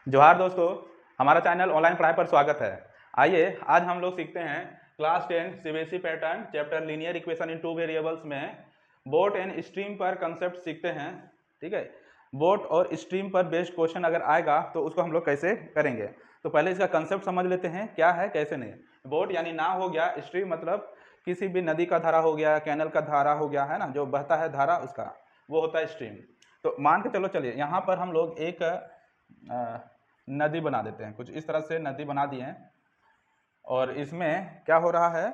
जोहार दोस्तों, हमारा चैनल ऑनलाइन पढ़ाई पर स्वागत है। आइए आज हम लोग सीखते हैं class 10 CBSE pattern chapter linear equation in two variables में बोट एंड स्ट्रीम पर कंसेप्ट सीखते हैं। ठीक है, बोट और स्ट्रीम पर बेस्ड क्वेश्चन अगर आएगा तो उसको हम लोग कैसे करेंगे। तो पहले इसका कंसेप्ट समझ लेते हैं, क्या है कैसे नहीं। बोट यानी नाव हो गया, स्ट्रीम मतलब किसी भी नदी का धारा हो गया, कैनल का धारा हो गया, है ना, जो बहता है धारा उसका, वो होता है स्ट्रीम। तो मान के चलो, चलिए यहाँ पर हम लोग एक नदी बना देते हैं, कुछ इस तरह से नदी बना दिए हैं। और इसमें क्या हो रहा है,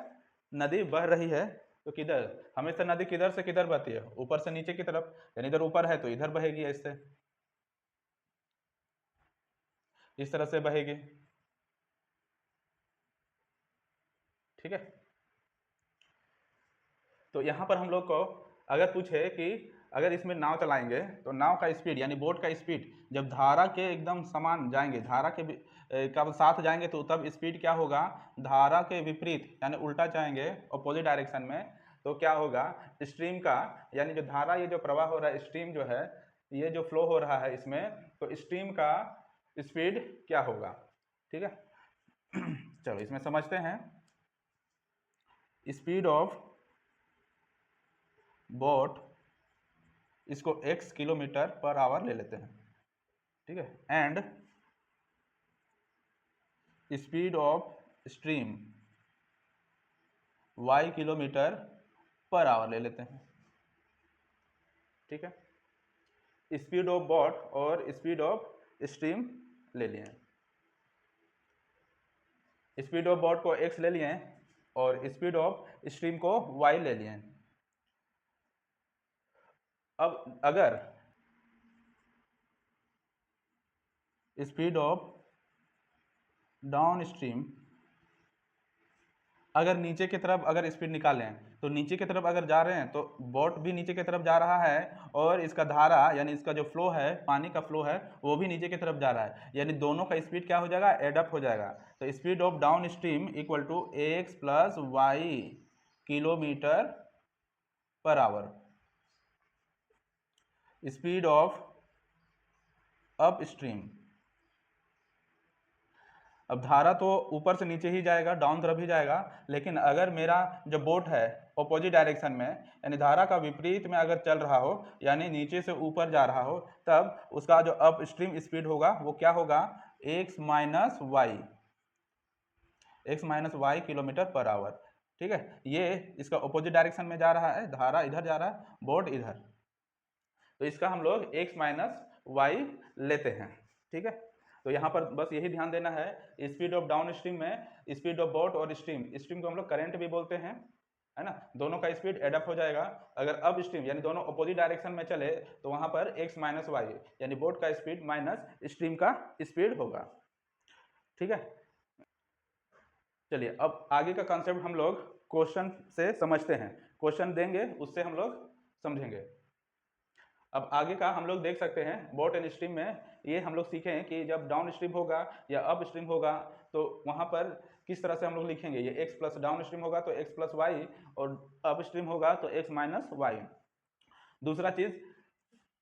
नदी बह रही है तो किधर, हमेशा नदी किधर से किधर बहती है, ऊपर से नीचे की तरफ। यानी इधर ऊपर है तो इधर बहेगी, ऐसे इस तरह से बहेगी। ठीक है, तो यहाँ पर हम लोग को अगर पूछे कि अगर इसमें नाव चलाएंगे तो नाव का स्पीड यानी बोट का स्पीड जब धारा के एकदम समान जाएंगे, धारा के का साथ जाएंगे तो तब स्पीड क्या होगा, धारा के विपरीत यानी उल्टा जाएंगे अपोजिट डायरेक्शन में, तो क्या होगा स्ट्रीम का, यानी जो धारा, ये जो प्रवाह हो रहा है, स्ट्रीम जो है, ये जो फ्लो हो रहा है इसमें, तो स्ट्रीम का स्पीड क्या होगा। ठीक है, चलो इसमें समझते हैं। स्पीड ऑफ बोट, इसको x किलोमीटर पर आवर ले लेते हैं। ठीक है, and speed of stream y kilometre per hour ले लेते हैं। ठीक है, स्पीड ऑफ बोट और स्पीड ऑफ स्ट्रीम ले लिए, स्पीड ऑफ बोट को x ले लिए और स्पीड ऑफ स्ट्रीम को y ले लिए। अब अगर स्पीड ऑफ डाउन स्ट्रीम, अगर नीचे की तरफ अगर स्पीड निकालें तो नीचे की तरफ अगर जा रहे हैं तो बोट भी नीचे की तरफ जा रहा है और इसका धारा यानी इसका जो फ्लो है, पानी का फ्लो है, वो भी नीचे की तरफ जा रहा है, यानी दोनों का स्पीड क्या हो जाएगा, एडअप हो जाएगा। तो speed of downstream equal to x plus y kilometre per hour. Speed of upstream, अब धारा तो ऊपर से नीचे ही जाएगा, डाउन तरफ ही जाएगा, लेकिन अगर मेरा जो बोट है अपोजिट डायरेक्शन में यानी धारा का विपरीत में अगर चल रहा हो, यानी नीचे से ऊपर जा रहा हो, तब उसका जो अप स्ट्रीम स्पीड होगा वो क्या होगा, x minus y kilometre per hour. ठीक है, ये इसका अपोजिट डायरेक्शन में जा रहा है, धारा इधर जा रहा है, बोट इधर, तो इसका हम लोग एक्स माइनस वाई लेते हैं। ठीक है, तो यहाँ पर बस यही ध्यान देना है, स्पीड ऑफ डाउन स्ट्रीम में स्पीड ऑफ बोट और स्ट्रीम, स्ट्रीम को हम लोग करंट भी बोलते हैं, है ना, दोनों का स्पीड एडअप हो जाएगा। अगर अब स्ट्रीम यानी दोनों अपोजिट डायरेक्शन में चले तो वहां पर एक्स माइनस वाई यानी बोट का स्पीड माइनस स्ट्रीम का स्पीड होगा। ठीक है, चलिए अब आगे का कॉन्सेप्ट हम लोग क्वेश्चन से समझते हैं, क्वेश्चन देंगे उससे हम लोग समझेंगे। अब आगे का हम लोग देख सकते हैं बोट एंड स्ट्रीम में, ये हम लोग सीखें कि जब डाउन स्ट्रीम होगा या अप स्ट्रीम होगा तो वहां पर किस तरह से हम लोग लिखेंगे, ये x प्लस डाउन स्ट्रीम होगा तो x प्लस वाई और अप स्ट्रीम होगा तो x माइनस वाई। दूसरा चीज,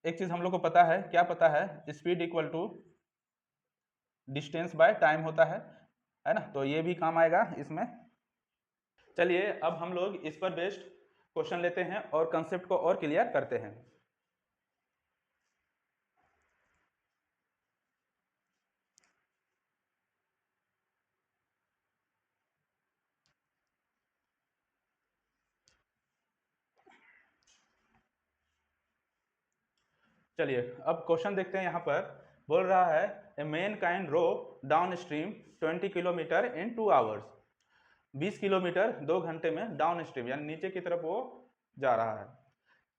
एक चीज हम लोग को पता है, क्या पता है, speed equal to distance by time होता है ना, तो ये भी काम आएगा इसमें। चलिए अब हम लोग इस पर बेस्ड क्वेश्चन लेते हैं और कंसेप्ट को और क्लियर करते हैं। चलिए अब क्वेश्चन देखते हैं। यहाँ पर बोल रहा है a man can row downstream 20 kilometre in 2 hours, 20 kilometre 2 घंटे में डाउन स्ट्रीम यानी नीचे की तरफ वो जा रहा है,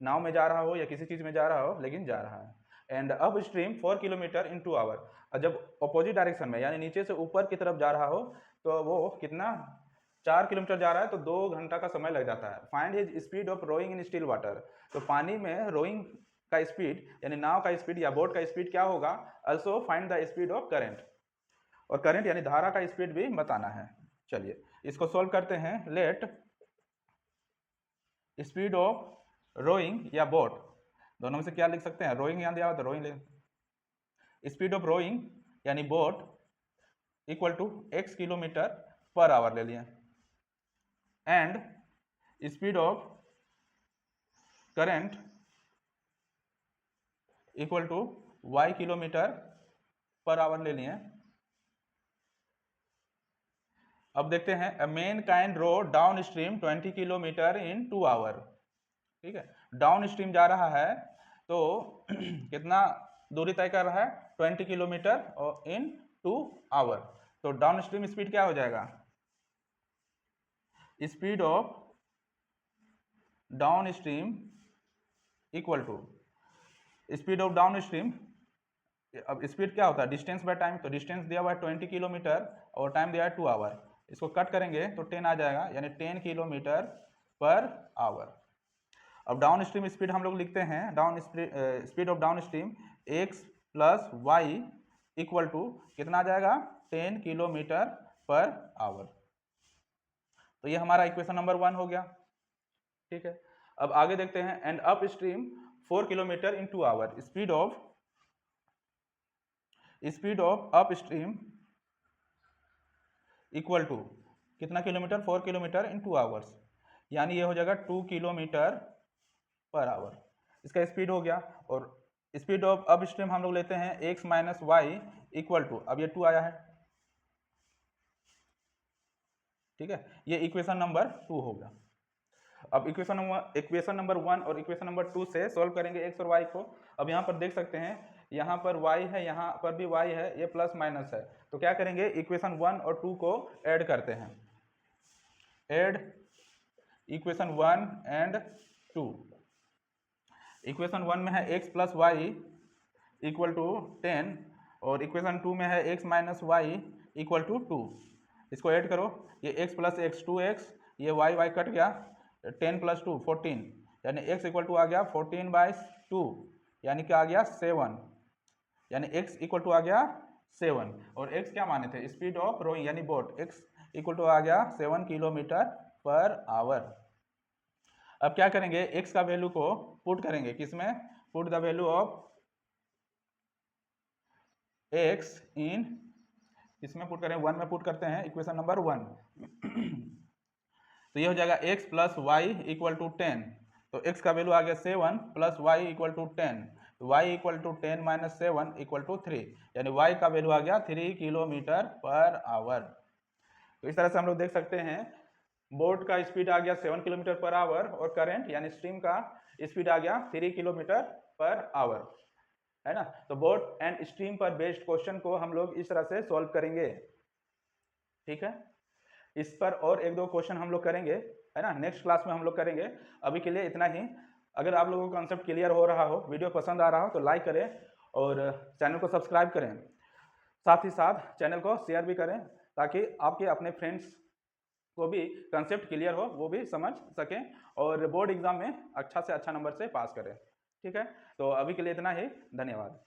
नाव में जा रहा हो या किसी चीज में जा रहा हो लेकिन जा रहा है। And upstream 4 kilometre in 2 hour, और जब अपोजिट डायरेक्शन में यानी नीचे से ऊपर की तरफ जा रहा हो तो वो कितना, 4 किलोमीटर जा रहा है तो 2 घंटा का समय लग जाता है। Find his speed of rowing in still water, तो पानी में रोइंग का स्पीड यानी नाव का स्पीड या बोट का स्पीड क्या होगा। Also find the speed of current, और करंट यानी धारा का स्पीड भी बताना है। चलिए इसको सोल्व करते हैं। लेट स्पीड ऑफ रोइंग या बोट, दोनों में से क्या लिख सकते हैं, रोइंग यहाँ दिया हुआ तो रोइंग ले, स्पीड ऑफ रोइंग यानी boat equal to x kilometre per hour ले लिए, and speed of current equal to y kilometre per hour ले लिए। अब देखते हैं, a man can row downstream 20 kilometre in 2 hour. ठीक है, डाउन स्ट्रीम जा रहा है तो कितना दूरी तय कर रहा है, 20 किलोमीटर और इन 2 आवर। तो डाउन स्ट्रीम स्पीड क्या हो जाएगा, speed of downstream equal to speed of downstream. अब स्पीड क्या होता है, डिस्टेंस बाय टाइम, तो डिस्टेंस दिया हुआ है 20 किलोमीटर और टाइम दिया है 2 आवर। इसको कट करेंगे तो 10 आ जाएगा, यानी 10 किलोमीटर पर आवर। अब डाउन स्ट्रीम स्पीड हम लोग लिखते हैं, down speed of downstream x plus y equal to कितना आ जाएगा, 10 किलोमीटर पर आवर। तो ये हमारा इक्वेशन नंबर 1 हो गया। ठीक है, अब आगे देखते हैं, and upstream 4 kilometre in 2 hour, speed of upstream equal to कितना किलोमीटर, 4 किलोमीटर इन 2 आवर्स, यानी ये हो जाएगा 2 किलोमीटर पर आवर। इसका स्पीड हो गया। और स्पीड ऑफ अप स्ट्रीम हम लोग लेते हैं x minus y equal to, अब ये 2 आया है। ठीक है, ये इक्वेशन नंबर 2 हो गया। अब इक्वेशन नंबर 1 और इक्वेशन नंबर 2 से सॉल्व करेंगे x और y को। अब यहाँ पर देख सकते हैं, यहाँ पर y है, यहाँ पर भी y है, ये प्लस माइनस है। तो क्या करेंगे, इक्वेशन 1 और 2 को ऐड करते हैं। Add equation 1 and 2। इक्वेशन 1 में है x plus y equal to 10 और इक्वेशन 2 में है x minus y equal to 2। इसको ऐड करो, ये x प्लस एक्स 2x, ये y कट गया, 10 प्लस 2 14, यानी x इक्वल टू आ गया 14/2, यानी क्या आ गया 7, यानी x इक्वल टू आ गया 7। और x क्या माने थे, स्पीड ऑफ रोइंग यानी बोट, x इक्वल टू आ गया 7 किलोमीटर पर आवर। अब क्या करेंगे, x का वैल्यू को पुट करेंगे किसमें, put the value of x इन, इसमें पुट करें, 1 में पुट करते हैं, इक्वेशन नंबर 1। तो ये हो जाएगा x plus y equal to 10, तो x का वैल्यू आ गया 7 प्लस वाई इक्वल टू 10, तो y equal to 10 minus 7 equal to 3, यानी y का वैल्यू आ गया 3 किलोमीटर पर आवर। तो इस तरह से हम लोग देख सकते हैं, बोट का स्पीड आ गया 7 किलोमीटर पर आवर और करंट यानी स्ट्रीम का स्पीड आ गया 3 किलोमीटर पर आवर, है ना। तो बोट एंड स्ट्रीम पर बेस्ड क्वेश्चन को हम लोग इस तरह से सॉल्व करेंगे। ठीक है, इस पर और 1-2 क्वेश्चन हम लोग करेंगे, है ना, नेक्स्ट क्लास में हम लोग करेंगे। अभी के लिए इतना ही। अगर आप लोगों को कॉन्सेप्ट क्लियर हो रहा हो, वीडियो पसंद आ रहा हो, तो लाइक करें और चैनल को सब्सक्राइब करें। साथ ही साथ चैनल को शेयर भी करें, ताकि आपके अपने फ्रेंड्स को भी कंसेप्ट क्लियर हो, वो भी समझ सकें और बोर्ड एग्जाम में अच्छा से अच्छा नंबर से पास करें। ठीक है, तो अभी के लिए इतना ही, धन्यवाद।